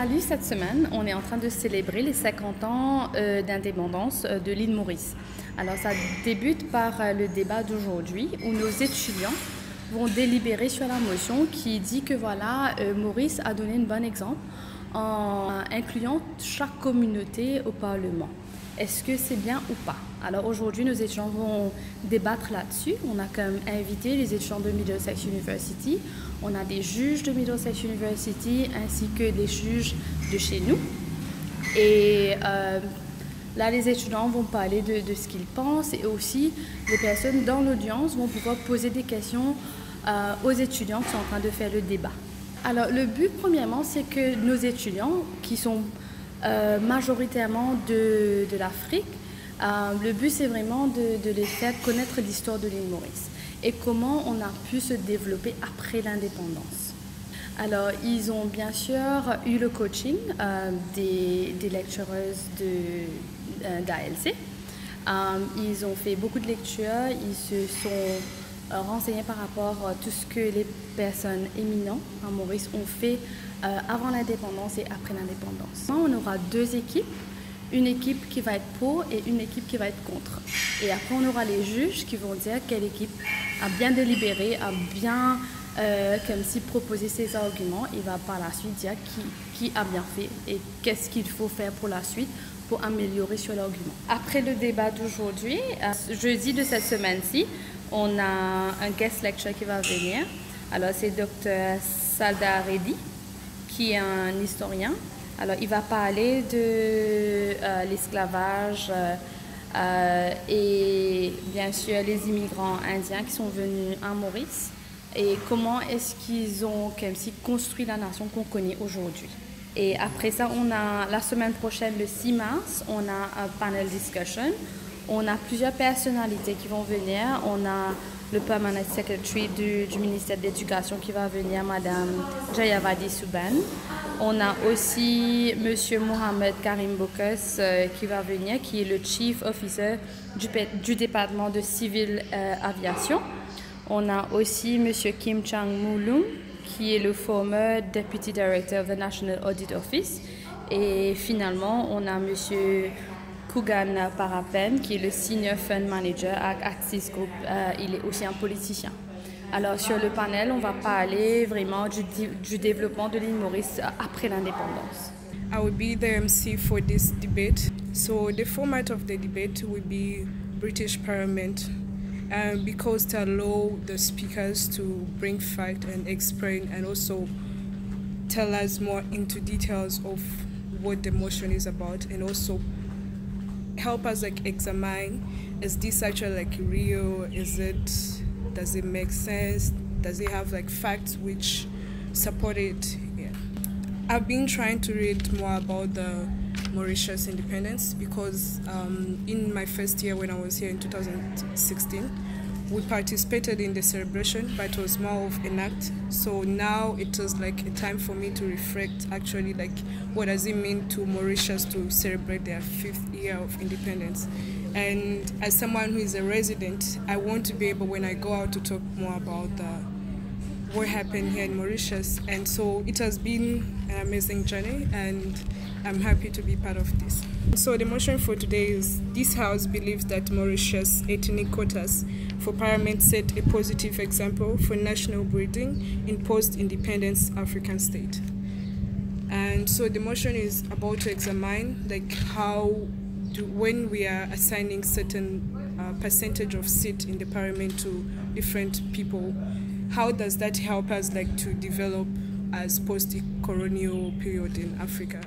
à l'île cette semaine, on est en train de célébrer les 50 ans d'indépendance de l'île Maurice. Alors ça débute par le débat d'aujourd'hui où nos étudiants vont délibérer sur la motion qui dit que voilà, Maurice a donné un bon exemple en incluant chaque communauté au Parlement. Est-ce que c'est bien ou pas? Alors aujourd'hui, nos étudiants vont débattre là-dessus. On a comme invité les étudiants de Middlesex University. On a des juges de Middlesex University ainsi que des juges de chez nous. Et là, les étudiants vont parler de ce qu'ils pensent et aussi les personnes dans l'audience vont pouvoir poser des questions aux étudiants qui sont en train de faire le débat. Alors le but, premièrement, c'est que nos étudiants qui sont majoritairement de l'Afrique, le but c'est vraiment de les faire connaître l'histoire de l'île Maurice et comment on a pu se développer après l'indépendance. Alors ils ont bien sûr eu le coaching des lectureuses d'ALC. Ils ont fait beaucoup de lectures, ils se sont renseignés par rapport à tout ce que les personnes éminentes à Maurice ont fait avant l'indépendance et après l'indépendance. On aura deux équipes, une équipe qui va être pour et une équipe qui va être contre. Et après, on aura les juges qui vont dire quelle équipe a bien délibéré, a bien comme si proposé ses arguments et va par la suite dire qui a bien fait et qu'est-ce qu'il faut faire pour la suite pour améliorer sur l'argument. Après le débat d'aujourd'hui, jeudi de cette semaine-ci, on a un guest lecture qui va venir. Alors c'est Dr Saldar Reddy, qui est un historien. Alors, il va parler de l'esclavage et bien sûr les immigrants indiens qui sont venus à Maurice et comment est-ce qu'ils ont comme si construit la nation qu'on connaît aujourd'hui. Et après ça, on a la semaine prochaine, le 6 mars, on a un panel discussion. On a plusieurs personnalités qui vont venir. On a le Permanent Secretary du ministère de l'Éducation qui va venir, Madame Jayavadi Subban. On a aussi M. Mohamed Karim Bokas qui va venir, qui est le Chief Officer du département de Civil Aviation. On a aussi M. Kim Chang-Moulum, qui est le former Deputy Director of the National Audit Office. Et finalement, on a M. Kugan Parapen, qui est le Senior Fund Manager à Axis Group. Il est aussi un politicien. Alors, sur le panel, on va parler vraiment du développement de l'île Maurice après l'indépendance. I will be the MC for this debate. So the format of the debate will be British Parliament because to allow the speakers to bring fact and explain and also tell us more into details of what the motion is about and also help us examine, is this actually real, does it make sense, does it have facts which support it? Yeah. I've been trying to read more about the Mauritius independence because in my first year when I was here in 2016 we participated in the celebration, but it was more of an act. So now it was a time for me to reflect actually what does it mean to Mauritius to celebrate their 5th year of independence. And as someone who is a resident, I want to be able, when I go out, to talk more about what happened here in Mauritius. And so it has been an amazing journey and I'm happy to be part of this. So the motion for today is this House believes that Mauritius ethnic quotas for Parliament set a positive example for national breeding in post-independence African state. And so the motion is about to examine when we are assigning certain percentage of seat in the Parliament to different people, how does that help us to develop as post-colonial period in Africa?